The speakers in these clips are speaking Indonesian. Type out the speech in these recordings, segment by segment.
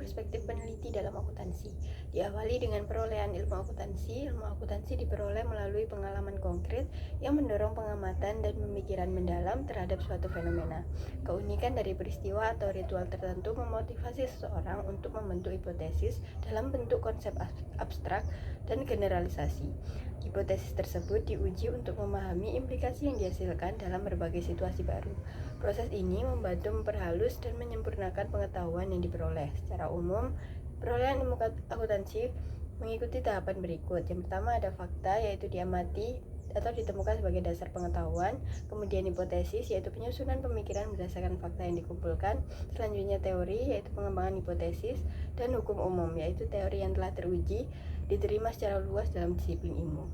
perspektif peneliti dalam akuntansi. Diawali dengan perolehan ilmu akuntansi. Ilmu akuntansi diperoleh melalui pengalaman konkret yang mendorong pengamatan dan pemikiran mendalam terhadap suatu fenomena. Keunikan dari peristiwa atau ritual tertentu memotivasi seseorang untuk membentuk hipotesis dalam bentuk konsep abstrak dan generalisasi. Hipotesis tersebut diuji untuk memahami implikasi yang dihasilkan dalam berbagai situasi baru. Proses ini membantu memperhalus dan menyempurnakan pengetahuan yang diperoleh. Secara umum, perolehan ilmu akuntansi mengikuti tahapan berikut. Yang pertama ada fakta, yaitu diamati atau ditemukan sebagai dasar pengetahuan. Kemudian hipotesis, yaitu penyusunan pemikiran berdasarkan fakta yang dikumpulkan. Selanjutnya teori, yaitu pengembangan hipotesis. Dan hukum umum, yaitu teori yang telah teruji diterima secara luas dalam disiplin ilmu.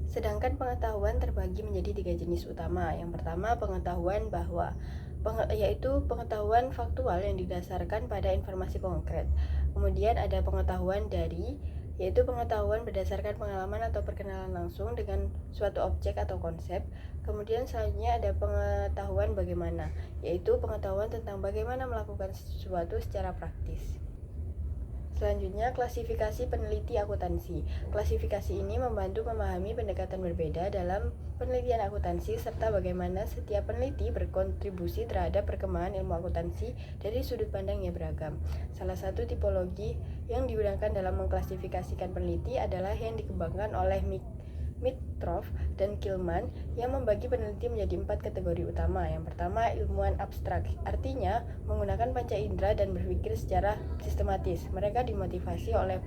Sedangkan pengetahuan terbagi menjadi 3 jenis utama. Yang pertama, pengetahuan yaitu pengetahuan faktual yang didasarkan pada informasi konkret. Kemudian ada pengetahuan dari, yaitu pengetahuan berdasarkan pengalaman atau perkenalan langsung dengan suatu objek atau konsep. Kemudian selanjutnya ada pengetahuan bagaimana, yaitu pengetahuan tentang bagaimana melakukan sesuatu secara praktis. Selanjutnya, klasifikasi peneliti akuntansi. Klasifikasi ini membantu memahami pendekatan berbeda dalam penelitian akuntansi serta bagaimana setiap peneliti berkontribusi terhadap perkembangan ilmu akuntansi dari sudut pandang yang beragam. Salah satu tipologi yang digunakan dalam mengklasifikasikan peneliti adalah yang dikembangkan oleh Mitroff dan Kilman yang membagi peneliti menjadi 4 kategori utama. Yang pertama, ilmuwan abstrak, artinya menggunakan panca indera dan berpikir secara sistematis. Mereka dimotivasi oleh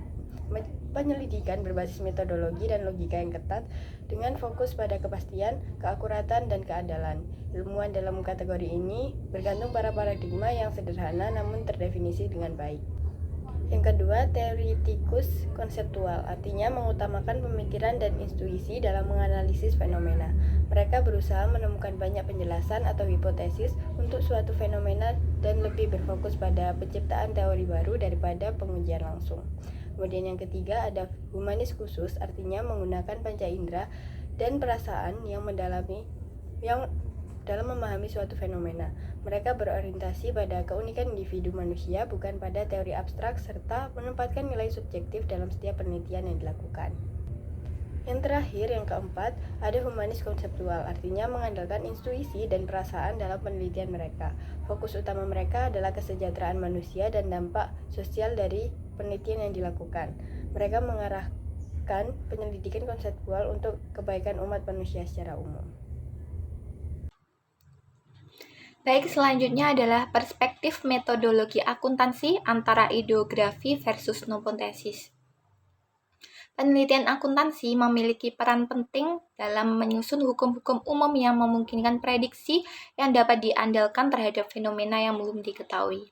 penyelidikan berbasis metodologi dan logika yang ketat dengan fokus pada kepastian, keakuratan, dan keandalan. Ilmuwan dalam kategori ini bergantung pada paradigma yang sederhana namun terdefinisi dengan baik. Yang kedua, teoretikus konseptual, artinya mengutamakan pemikiran dan intuisi dalam menganalisis fenomena. Mereka berusaha menemukan banyak penjelasan atau hipotesis untuk suatu fenomena dan lebih berfokus pada penciptaan teori baru daripada pengujian langsung. Kemudian yang ketiga ada humanis khusus, artinya menggunakan panca indera dan perasaan yang dalam memahami suatu fenomena. Mereka berorientasi pada keunikan individu manusia, bukan pada teori abstrak, serta menempatkan nilai subjektif dalam setiap penelitian yang dilakukan. Yang terakhir, yang keempat, ada humanis konseptual, artinya mengandalkan intuisi dan perasaan dalam penelitian mereka. Fokus utama mereka adalah kesejahteraan manusia dan dampak sosial dari penelitian yang dilakukan. Mereka mengarahkan penyelidikan konseptual untuk kebaikan umat manusia secara umum. Baik, selanjutnya adalah perspektif metodologi akuntansi antara ideografi versus nomotesis. Penelitian akuntansi memiliki peran penting dalam menyusun hukum-hukum umum yang memungkinkan prediksi yang dapat diandalkan terhadap fenomena yang belum diketahui.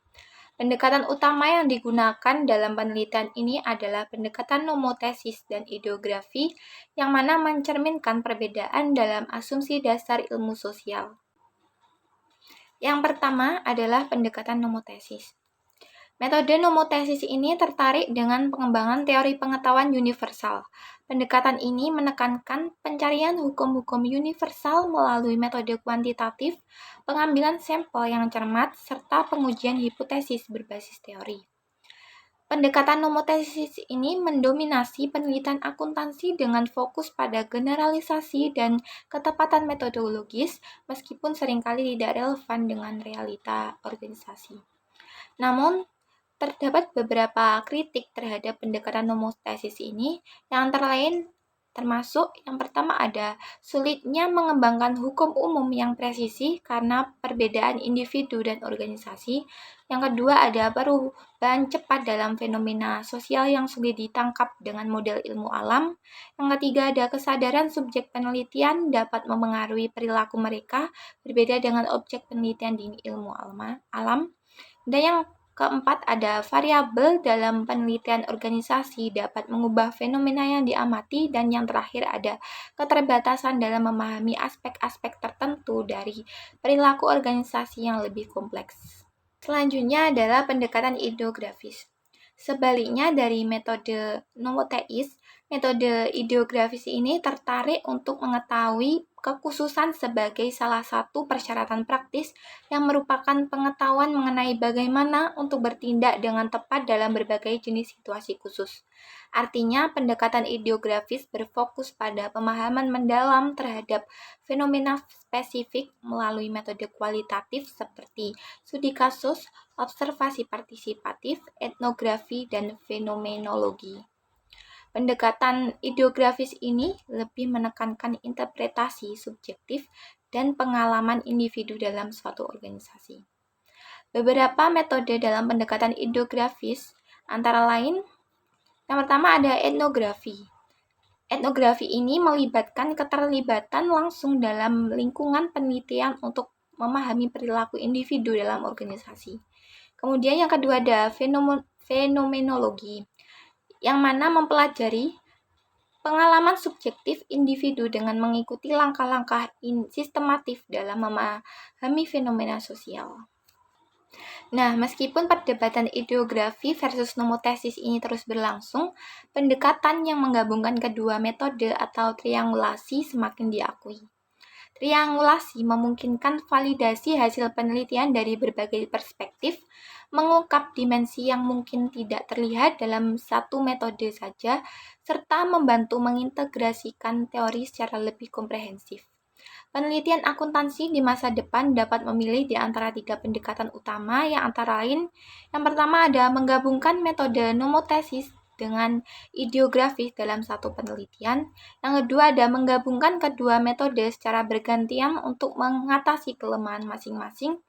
Pendekatan utama yang digunakan dalam penelitian ini adalah pendekatan nomotesis dan ideografi, yang mana mencerminkan perbedaan dalam asumsi dasar ilmu sosial. Yang pertama adalah pendekatan nomotesis. Metode nomotesis ini tertarik dengan pengembangan teori pengetahuan universal. Pendekatan ini menekankan pencarian hukum-hukum universal melalui metode kuantitatif, pengambilan sampel yang cermat, serta pengujian hipotesis berbasis teori. Pendekatan nomotesis ini mendominasi penelitian akuntansi dengan fokus pada generalisasi dan ketepatan metodologis, meskipun seringkali tidak relevan dengan realita organisasi. Namun, terdapat beberapa kritik terhadap pendekatan nomotesis ini, yang termasuk yang pertama ada sulitnya mengembangkan hukum umum yang presisi karena perbedaan individu dan organisasi. Yang kedua ada perubahan cepat dalam fenomena sosial yang sulit ditangkap dengan model ilmu alam. Yang ketiga ada kesadaran subjek penelitian dapat memengaruhi perilaku mereka berbeda dengan objek penelitian di ilmu alam. Dan yang keempat, ada variabel dalam penelitian organisasi dapat mengubah fenomena yang diamati. Dan yang terakhir, ada keterbatasan dalam memahami aspek-aspek tertentu dari perilaku organisasi yang lebih kompleks. Selanjutnya adalah pendekatan ideografis. Sebaliknya dari metode nomoteis, metode ideografis ini tertarik untuk mengetahui kekhususan sebagai salah satu persyaratan praktis yang merupakan pengetahuan mengenai bagaimana untuk bertindak dengan tepat dalam berbagai jenis situasi khusus. Artinya, pendekatan ideografis berfokus pada pemahaman mendalam terhadap fenomena spesifik melalui metode kualitatif seperti studi kasus, observasi partisipatif, etnografi, dan fenomenologi. Pendekatan ideografis ini lebih menekankan interpretasi subjektif dan pengalaman individu dalam suatu organisasi. Beberapa metode dalam pendekatan ideografis antara lain, yang pertama ada etnografi. Etnografi ini melibatkan keterlibatan langsung dalam lingkungan penelitian untuk memahami perilaku individu dalam organisasi. Kemudian yang kedua ada fenomenologi, yang mana mempelajari pengalaman subjektif individu dengan mengikuti langkah-langkah sistematif dalam memahami fenomena sosial. Nah, meskipun perdebatan ideografi versus nomotesis ini terus berlangsung, pendekatan yang menggabungkan kedua metode atau triangulasi semakin diakui. Triangulasi memungkinkan validasi hasil penelitian dari berbagai perspektif, mengungkap dimensi yang mungkin tidak terlihat dalam satu metode saja, serta membantu mengintegrasikan teori secara lebih komprehensif. Penelitian akuntansi di masa depan dapat memilih di antara 3 pendekatan utama, yang antara lain, yang pertama ada menggabungkan metode nomotesis dengan ideografis dalam satu penelitian. Yang kedua ada menggabungkan kedua metode secara bergantian untuk mengatasi kelemahan masing-masing.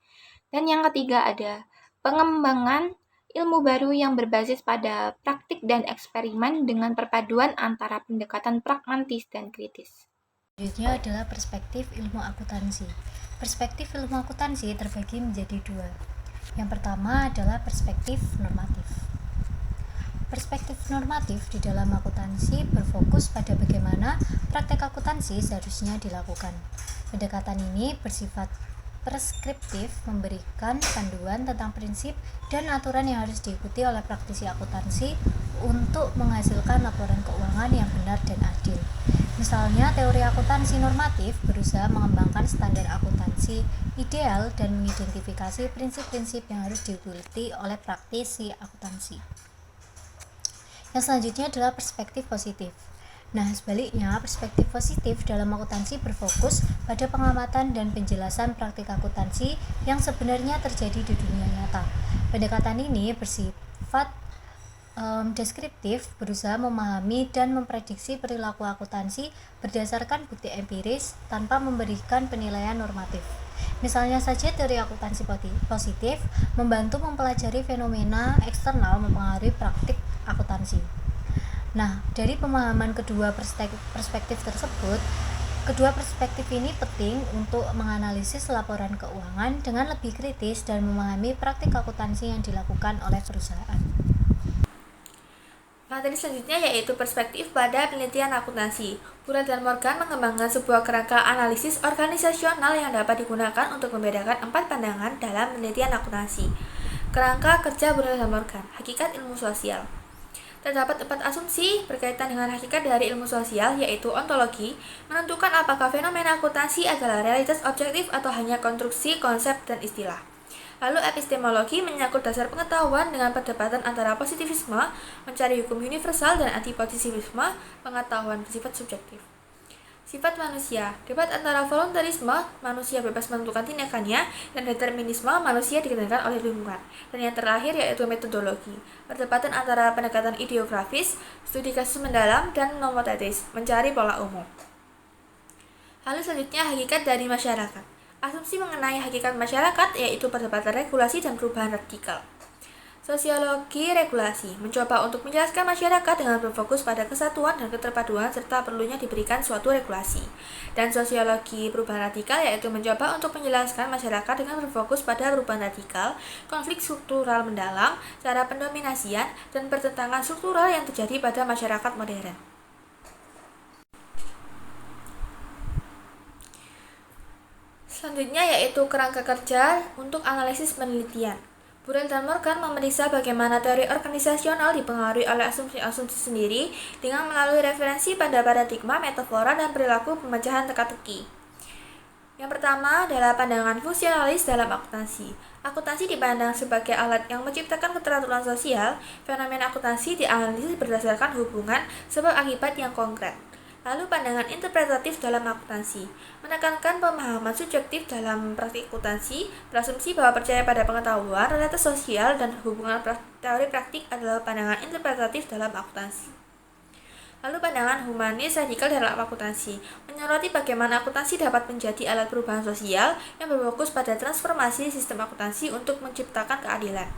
Dan yang ketiga ada pengembangan ilmu baru yang berbasis pada praktik dan eksperimen dengan perpaduan antara pendekatan pragmatis dan kritis. Selanjutnya adalah perspektif ilmu akuntansi. Perspektif ilmu akuntansi terbagi menjadi 2. Yang pertama adalah perspektif normatif. Perspektif normatif di dalam akuntansi berfokus pada bagaimana praktek akuntansi seharusnya dilakukan. Pendekatan ini bersifat preskriptif, memberikan panduan tentang prinsip dan aturan yang harus diikuti oleh praktisi akuntansi untuk menghasilkan laporan keuangan yang benar dan adil. Misalnya, teori akuntansi normatif berusaha mengembangkan standar akuntansi ideal dan mengidentifikasi prinsip-prinsip yang harus diikuti oleh praktisi akuntansi. Yang selanjutnya adalah perspektif positif. Nah, sebaliknya, perspektif positif dalam akuntansi berfokus pada pengamatan dan penjelasan praktik akuntansi yang sebenarnya terjadi di dunia nyata. Pendekatan ini bersifat deskriptif, berusaha memahami dan memprediksi perilaku akuntansi berdasarkan bukti empiris tanpa memberikan penilaian normatif. Misalnya saja teori akuntansi positif membantu mempelajari fenomena eksternal mempengaruhi praktik akuntansi. Nah, dari pemahaman kedua perspektif tersebut, kedua perspektif ini penting untuk menganalisis laporan keuangan dengan lebih kritis dan memahami praktik akuntansi yang dilakukan oleh perusahaan. Materi selanjutnya yaitu perspektif pada penelitian akuntansi. Burrell dan Morgan mengembangkan sebuah kerangka analisis organisasional yang dapat digunakan untuk membedakan 4 pandangan dalam penelitian akuntansi. Kerangka kerja Burrell dan Morgan, hakikat ilmu sosial. Terdapat 4 asumsi berkaitan dengan hakikat dari ilmu sosial, yaitu ontologi, menentukan apakah fenomena akuntansi adalah realitas objektif atau hanya konstruksi, konsep, dan istilah. Lalu epistemologi menyangkut dasar pengetahuan dengan perdebatan antara positivisme, mencari hukum universal, dan antipositivisme, pengetahuan bersifat subjektif. Sifat manusia, debat antara voluntarisme, manusia bebas menentukan tindakannya, dan determinisme, manusia dikendalikan oleh lingkungan. Dan yang terakhir yaitu metodologi, perdebatan antara pendekatan ideografis, studi kasus mendalam, dan nomotetis, mencari pola umum. Lalu selanjutnya hakikat dari masyarakat. Asumsi mengenai hakikat masyarakat yaitu perdebatan regulasi dan perubahan radikal. Sosiologi regulasi mencoba untuk menjelaskan masyarakat dengan berfokus pada kesatuan dan keterpaduan serta perlunya diberikan suatu regulasi. Dan sosiologi perubahan radikal yaitu mencoba untuk menjelaskan masyarakat dengan berfokus pada perubahan radikal, konflik struktural mendalam, cara pendominasian, dan pertentangan struktural yang terjadi pada masyarakat modern. Selanjutnya yaitu kerangka kerja untuk analisis penelitian. Burrell dan Morgan memeriksa bagaimana teori organisasional dipengaruhi oleh asumsi-asumsi sendiri dengan melalui referensi pada paradigma, metafora, dan perilaku pemecahan teka-teki. Yang pertama adalah pandangan fungsionalis dalam akuntansi. Akuntansi dipandang sebagai alat yang menciptakan keteraturan sosial. Fenomena akuntansi dianalisis berdasarkan hubungan sebab akibat yang konkret. Lalu pandangan interpretatif dalam akuntansi menekankan pemahaman subjektif dalam praktik akuntansi, berasumsi bahwa percaya pada pengetahuan, realitas sosial, dan hubungan teori praktik adalah pandangan interpretatif dalam akuntansi. Lalu pandangan humanis radikal dalam akuntansi menyoroti bagaimana akuntansi dapat menjadi alat perubahan sosial yang berfokus pada transformasi sistem akuntansi untuk menciptakan keadilan.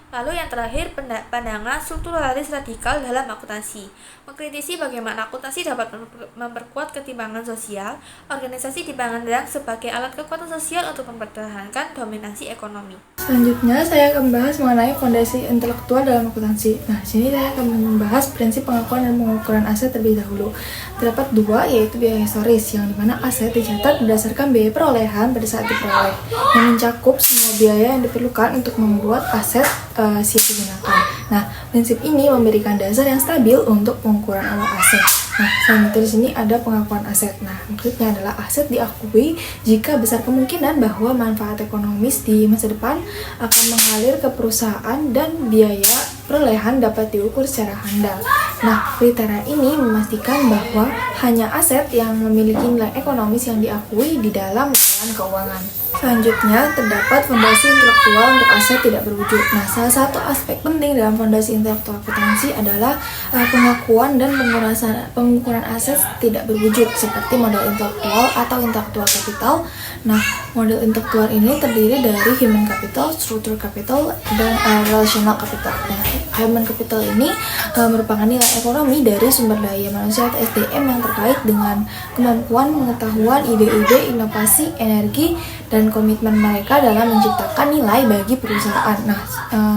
Lalu yang terakhir, pandangan strukturalis radikal dalam akuntansi mengkritisi bagaimana akuntansi dapat memperkuat ketimpangan sosial. Organisasi dipandang sebagai alat kekuatan sosial untuk mempertahankan dominasi ekonomi. Selanjutnya, saya akan membahas mengenai fondasi intelektual dalam akuntansi. Nah, di sini saya akan membahas prinsip pengakuan dan pengukuran aset terlebih dahulu. Terdapat dua, yaitu biaya historis, yang dimana aset dicatat berdasarkan biaya perolehan pada saat diperoleh, yang mencakup semua biaya yang diperlukan untuk membuat aset siap digunakan. Nah, prinsip ini memberikan dasar yang stabil untuk pengukuran awal aset. Nah, selanjutnya di sini ada pengakuan aset. Nah, maksudnya adalah aset diakui jika besar kemungkinan bahwa manfaat ekonomis di masa depan akan mengalir ke perusahaan dan biaya perolehan dapat diukur secara handal. Nah, kriteria ini memastikan bahwa hanya aset yang memiliki nilai ekonomis yang diakui di dalam laporan keuangan. Selanjutnya, terdapat fondasi intelektual untuk aset tidak berwujud. Nah, salah satu aspek penting dalam fondasi intelektual akuntansi adalah pengakuan dan pengukuran aset tidak berwujud seperti modal intelektual atau intelektual capital. Nah, model intelektual ini terdiri dari human capital, structural capital, dan relational capital. Nah, human capital ini merupakan nilai ekonomi dari sumber daya manusia atau SDM yang terkait dengan kemampuan, pengetahuan, ide-ide, inovasi, energi, dan komitmen mereka dalam menciptakan nilai bagi perusahaan. Nah,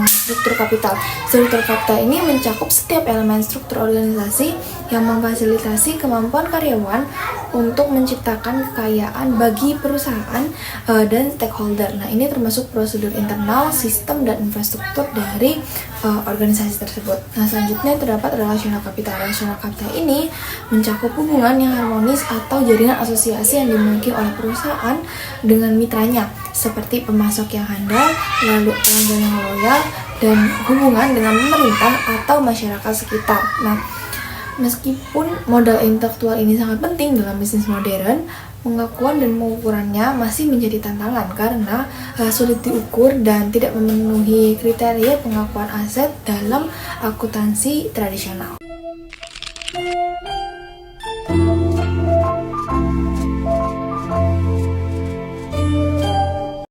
struktur kapital. Struktur kapital ini mencakup setiap elemen struktur organisasi yang memfasilitasi kemampuan karyawan untuk menciptakan kekayaan bagi perusahaan dan stakeholder. Nah, ini termasuk prosedur internal, sistem, dan infrastruktur dari organisasi tersebut. Nah, selanjutnya terdapat relational capital. Relational capital ini mencakup hubungan yang harmonis atau jaringan asosiasi yang dimiliki oleh perusahaan dengan mitranya, seperti pemasok yang handal, lalu pelanggan yang loyal, dan hubungan dengan pemerintah atau masyarakat sekitar. Nah, meskipun modal intelektual ini sangat penting dalam bisnis modern, pengakuan dan pengukurannya masih menjadi tantangan karena sulit diukur dan tidak memenuhi kriteria pengakuan aset dalam akuntansi tradisional.